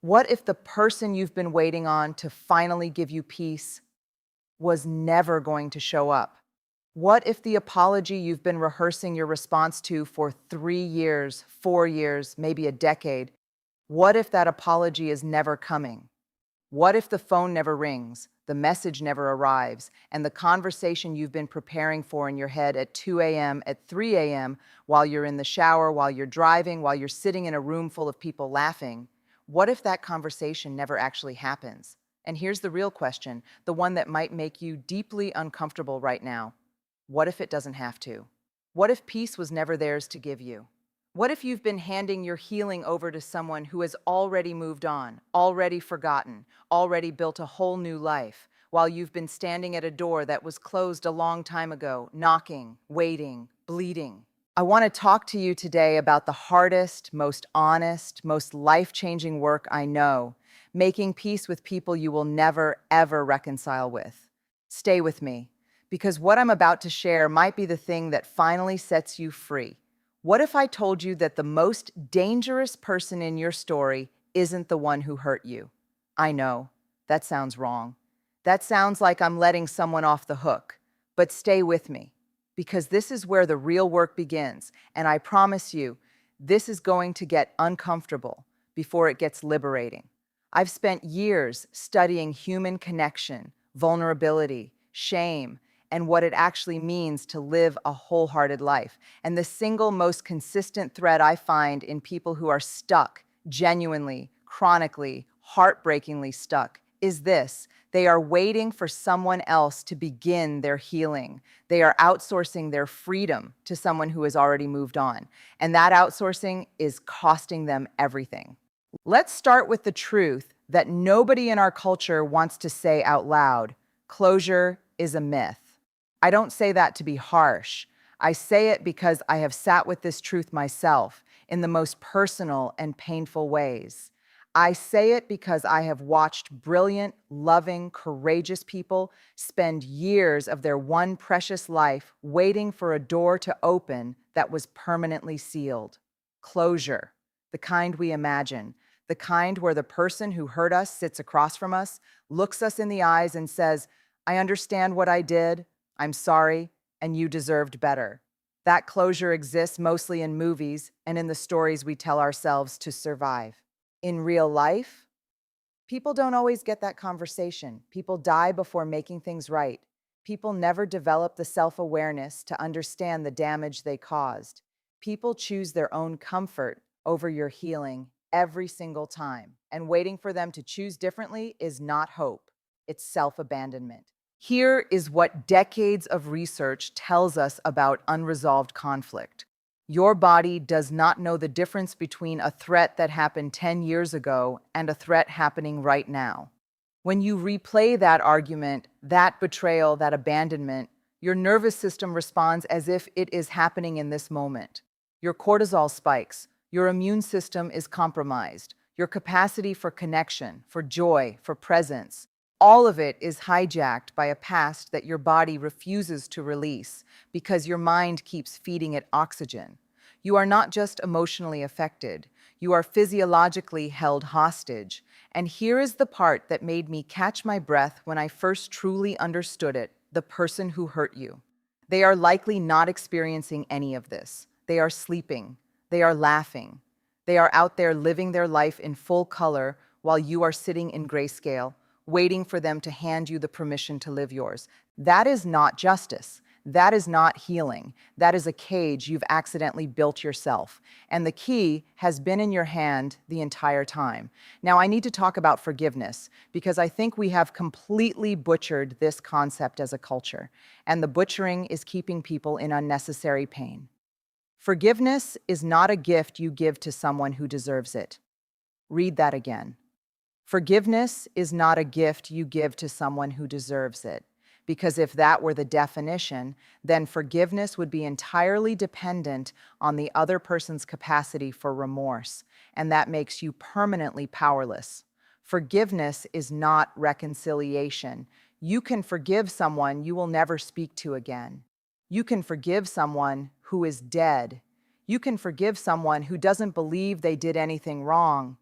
What if the person you've been waiting on to finally give you peace was never going to show up? What if the apology you've been rehearsing your response to for 3 years, 4 years, maybe a decade, what if that apology is never coming? What if the phone never rings, the message never arrives, and the conversation you've been preparing for in your head at 2 a.m., at 3 a.m., while you're in the shower, while you're driving, while you're sitting in a room full of people laughing, what if that conversation never actually happens? And here's the real question, the one that might make you deeply uncomfortable right now. What if it doesn't have to? What if peace was never theirs to give you? What if you've been handing your healing over to someone who has already moved on, already forgotten, already built a whole new life, while you've been standing at a door that was closed a long time ago, knocking, waiting, bleeding? I want to talk to you today about the hardest, most honest, most life-changing work I know, making peace with people you will never, ever reconcile with. Stay with me, because what I'm about to share might be the thing that finally sets you free. What if I told you that the most dangerous person in your story isn't the one who hurt you? I know, that sounds wrong. That sounds like I'm letting someone off the hook. But stay with me, because this is where the real work begins, and I promise you, this is going to get uncomfortable before it gets liberating. I've spent years studying human connection, vulnerability, shame, and what it actually means to live a wholehearted life. And the single most consistent thread I find in people who are stuck, genuinely, chronically, heartbreakingly stuck, is this: they are waiting for someone else to begin their healing. They are outsourcing their freedom to someone who has already moved on. And that outsourcing is costing them everything. Let's start with the truth that nobody in our culture wants to say out loud. Closure is a myth. I don't say that to be harsh. I say it because I have sat with this truth myself in the most personal and painful ways. I say it because I have watched brilliant, loving, courageous people spend years of their one precious life waiting for a door to open that was permanently sealed. Closure, the kind we imagine, the kind where the person who hurt us sits across from us, looks us in the eyes and says, "I understand what I did. I'm sorry, and you deserved better." That closure exists mostly in movies and in the stories we tell ourselves to survive. In real life, people don't always get that conversation. People die before making things right. People never develop the self-awareness to understand the damage they caused. People choose their own comfort over your healing every single time. And waiting for them to choose differently is not hope, it's self-abandonment. Here is what decades of research tells us about unresolved conflict. Your body does not know the difference between a threat that happened 10 years ago and a threat happening right now. When you replay that argument, that betrayal, that abandonment, your nervous system responds as if it is happening in this moment. Your cortisol spikes, your immune system is compromised, your capacity for connection, for joy, for presence, all of it is hijacked by a past that your body refuses to release because your mind keeps feeding it oxygen. You are not just emotionally affected, you are physiologically held hostage. And here is the part that made me catch my breath when I first truly understood it: the person who hurt you. They are likely not experiencing any of this. They are sleeping, they are laughing, they are out there living their life in full color while you are sitting in grayscale, waiting for them to hand you the permission to live yours. That is not justice. That is not healing. That is a cage you've accidentally built yourself. And the key has been in your hand the entire time. Now, I need to talk about forgiveness because I think we have completely butchered this concept as a culture, and the butchering is keeping people in unnecessary pain. Forgiveness is not a gift you give to someone who deserves it. Read that again. Forgiveness is not a gift you give to someone who deserves it, because if that were the definition, then forgiveness would be entirely dependent on the other person's capacity for remorse, and that makes you permanently powerless. Forgiveness is not reconciliation. You can forgive someone you will never speak to again. You can forgive someone who is dead. You can forgive someone who doesn't believe they did anything wrong.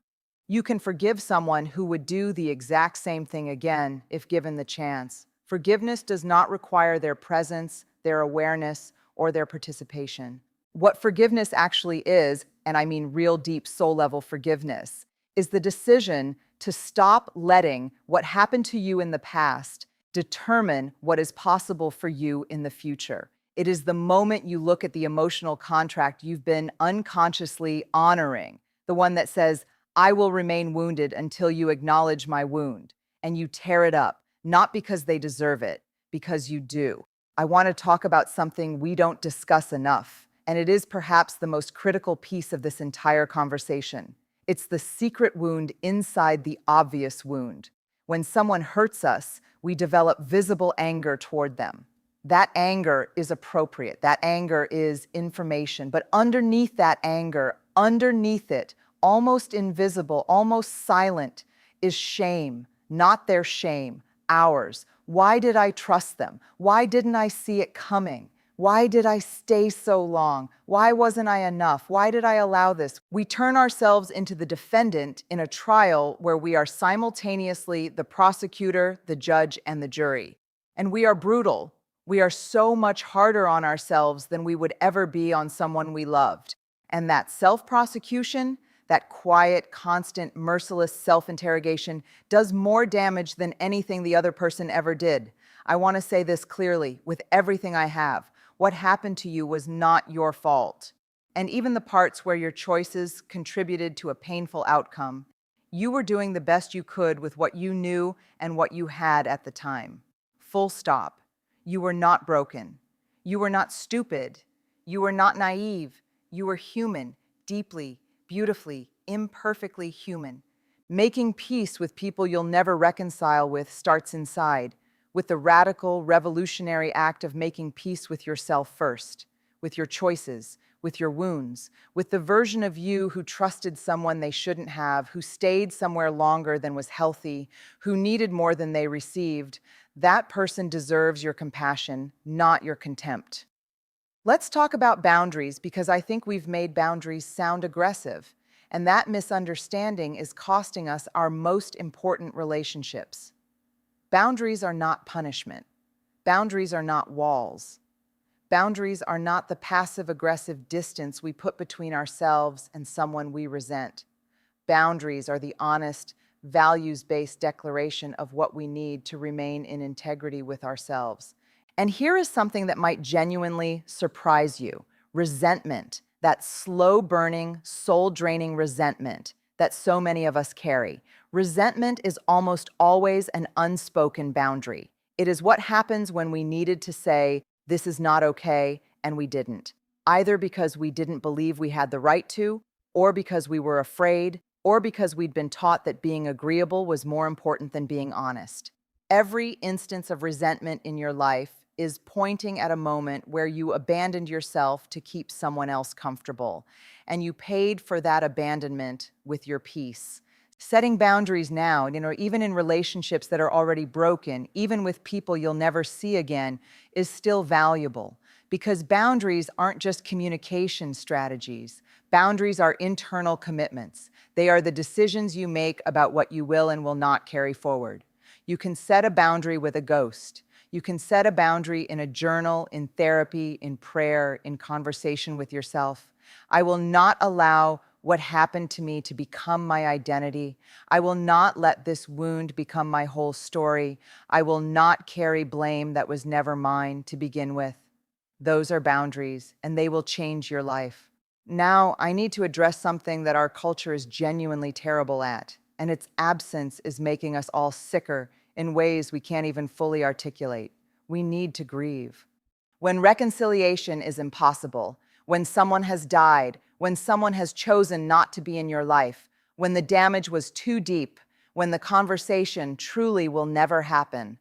You can forgive someone who would do the exact same thing again if given the chance. Forgiveness does not require their presence, their awareness, or their participation. What forgiveness actually is, and I mean real deep soul level forgiveness, is the decision to stop letting what happened to you in the past determine what is possible for you in the future. It is the moment you look at the emotional contract you've been unconsciously honoring, the one that says, I will remain wounded until you acknowledge my wound, and you tear it up, not because they deserve it, because you do. I want to talk about something we don't discuss enough, and it is perhaps the most critical piece of this entire conversation. It's the secret wound inside the obvious wound. When someone hurts us, we develop visible anger toward them. That anger is appropriate. That anger is information. But underneath that anger, underneath it, almost invisible, almost silent, is shame. Not their shame, ours. Why did I trust them? Why didn't I see it coming? Why did I stay so long? Why wasn't I enough? Why did I allow this? We turn ourselves into the defendant in a trial where we are simultaneously the prosecutor, the judge, and the jury. And we are brutal. We are so much harder on ourselves than we would ever be on someone we loved. And that self-prosecution, that quiet, constant, merciless self-interrogation does more damage than anything the other person ever did. I want to say this clearly, with everything I have. What happened to you was not your fault. And even the parts where your choices contributed to a painful outcome, you were doing the best you could with what you knew and what you had at the time. Full stop. You were not broken. You were not stupid. You were not naive. You were human, deeply, beautifully, imperfectly human. Making peace with people you'll never reconcile with starts inside, with the radical, revolutionary act of making peace with yourself first, with your choices, with your wounds, with the version of you who trusted someone they shouldn't have, who stayed somewhere longer than was healthy, who needed more than they received. That person deserves your compassion, not your contempt. Let's talk about boundaries, because I think we've made boundaries sound aggressive, and that misunderstanding is costing us our most important relationships. Boundaries are not punishment. Boundaries are not walls. Boundaries are not the passive-aggressive distance we put between ourselves and someone we resent. Boundaries are the honest, values-based declaration of what we need to remain in integrity with ourselves. And here is something that might genuinely surprise you: resentment, that slow-burning, soul-draining resentment that so many of us carry. Resentment is almost always an unspoken boundary. It is what happens when we needed to say, "This is not okay," and we didn't. Either because we didn't believe we had the right to, or because we were afraid, or because we'd been taught that being agreeable was more important than being honest. Every instance of resentment in your life is pointing at a moment where you abandoned yourself to keep someone else comfortable, and you paid for that abandonment with your peace. Setting boundaries now, even in relationships that are already broken, even with people you'll never see again, is still valuable, because boundaries aren't just communication strategies. Boundaries are internal commitments. They are the decisions you make about what you will and will not carry forward. You can set a boundary with a ghost. You can set a boundary in a journal, in therapy, in prayer, in conversation with yourself. I will not allow what happened to me to become my identity. I will not let this wound become my whole story. I will not carry blame that was never mine to begin with. Those are boundaries, and they will change your life. Now, I need to address something that our culture is genuinely terrible at, and its absence is making us all sicker in ways we can't even fully articulate. We need to grieve. When reconciliation is impossible, when someone has died, when someone has chosen not to be in your life, when the damage was too deep, when the conversation truly will never happen,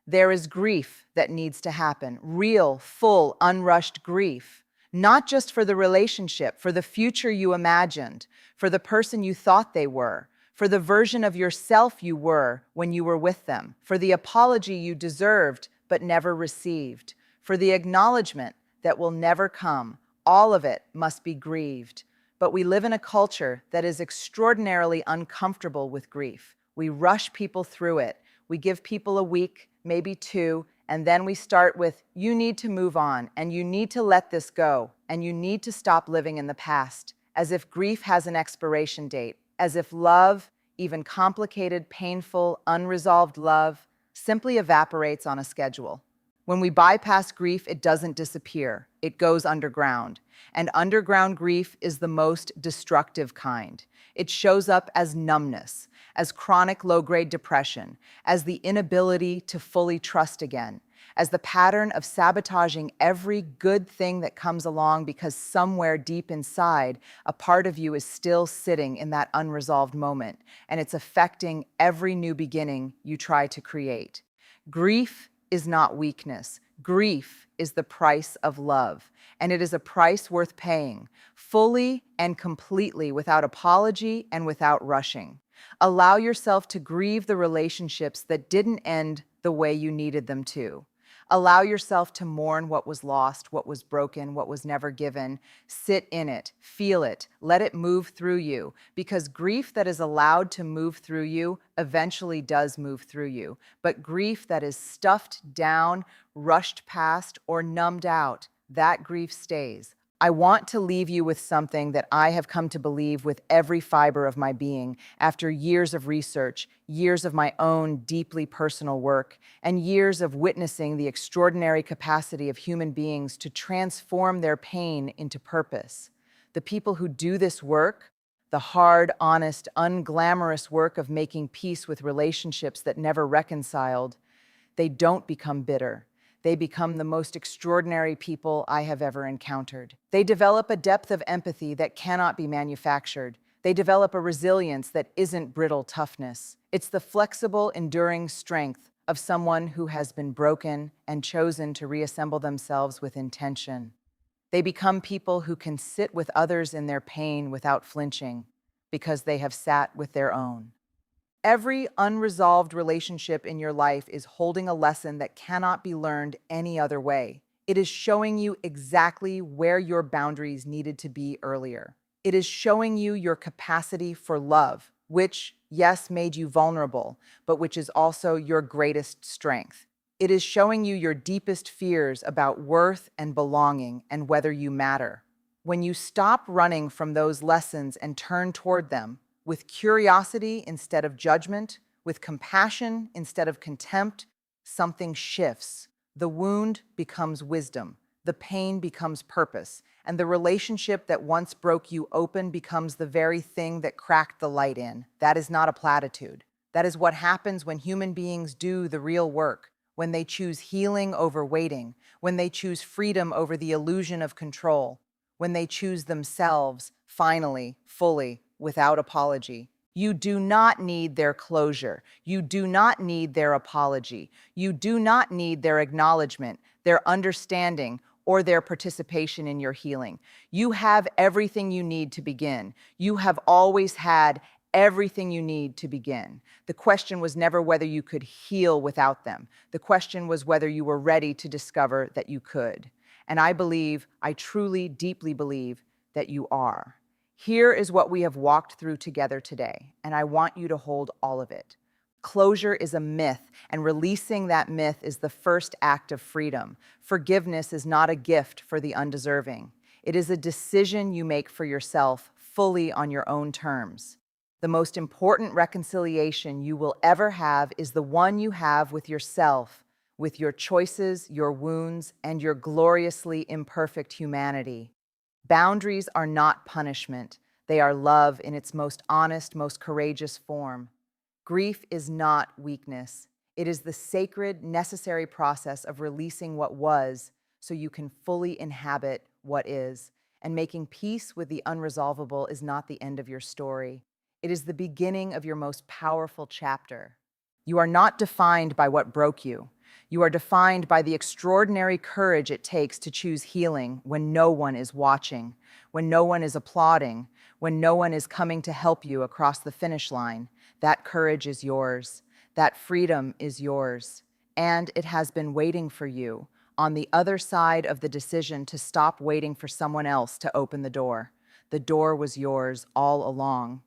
there is grief that needs to happen. Real, full, unrushed grief. Not just for the relationship, for the future you imagined, for the person you thought they were, for the version of yourself you were when you were with them, for the apology you deserved but never received, for the acknowledgement that will never come. All of it must be grieved. But we live in a culture that is extraordinarily uncomfortable with grief. We rush people through it. We give people a week, maybe two, and then we start with, you need to move on, and you need to let this go, and you need to stop living in the past, as if grief has an expiration date, as if love, even complicated, painful, unresolved love, simply evaporates on a schedule. When we bypass grief, it doesn't disappear. It goes underground. And underground grief is the most destructive kind. It shows up as numbness, as chronic low-grade depression, as the inability to fully trust again, as the pattern of sabotaging every good thing that comes along because somewhere deep inside, a part of you is still sitting in that unresolved moment, and it's affecting every new beginning you try to create. Grief is not weakness. Grief is the price of love, and it is a price worth paying, fully and completely, without apology and without rushing. Allow yourself to grieve the relationships that didn't end the way you needed them to. Allow yourself to mourn what was lost, what was broken, what was never given. Sit in it, feel it, let it move through you, because grief that is allowed to move through you eventually does move through you. But grief that is stuffed down, rushed past, or numbed out, that grief stays. I want to leave you with something that I have come to believe with every fiber of my being after years of research, years of my own deeply personal work, and years of witnessing the extraordinary capacity of human beings to transform their pain into purpose. The people who do this work, the hard, honest, unglamorous work of making peace with relationships that never reconciled, they don't become bitter. They become the most extraordinary people I have ever encountered. They develop a depth of empathy that cannot be manufactured. They develop a resilience that isn't brittle toughness. It's the flexible, enduring strength of someone who has been broken and chosen to reassemble themselves with intention. They become people who can sit with others in their pain without flinching because they have sat with their own. Every unresolved relationship in your life is holding a lesson that cannot be learned any other way. It is showing you exactly where your boundaries needed to be earlier. It is showing you your capacity for love, which, yes, made you vulnerable, but which is also your greatest strength. It is showing you your deepest fears about worth and belonging and whether you matter. When you stop running from those lessons and turn toward them, with curiosity instead of judgment, with compassion instead of contempt, something shifts. The wound becomes wisdom, the pain becomes purpose, and the relationship that once broke you open becomes the very thing that cracked the light in. That is not a platitude. That is what happens when human beings do the real work, when they choose healing over waiting, when they choose freedom over the illusion of control, when they choose themselves, finally, fully, without apology. You do not need their closure. You do not need their apology. You do not need their acknowledgement, their understanding, or their participation in your healing. You have everything you need to begin. You have always had everything you need to begin. The question was never whether you could heal without them. The question was whether you were ready to discover that you could. And I truly, deeply believe that you are. Here is what we have walked through together today, and I want you to hold all of it. Closure is a myth, and releasing that myth is the first act of freedom. Forgiveness is not a gift for the undeserving. It is a decision you make for yourself, fully on your own terms. The most important reconciliation you will ever have is the one you have with yourself, with your choices, your wounds, and your gloriously imperfect humanity. Boundaries are not punishment. They are love in its most honest, most courageous form. Grief is not weakness. It is the sacred, necessary process of releasing what was so you can fully inhabit what is. And making peace with the unresolvable is not the end of your story. It is the beginning of your most powerful chapter. You are not defined by what broke you. You are defined by the extraordinary courage it takes to choose healing when no one is watching, when no one is applauding, when no one is coming to help you across the finish line. That courage is yours. That freedom is yours. And it has been waiting for you on the other side of the decision to stop waiting for someone else to open the door. The door was yours all along.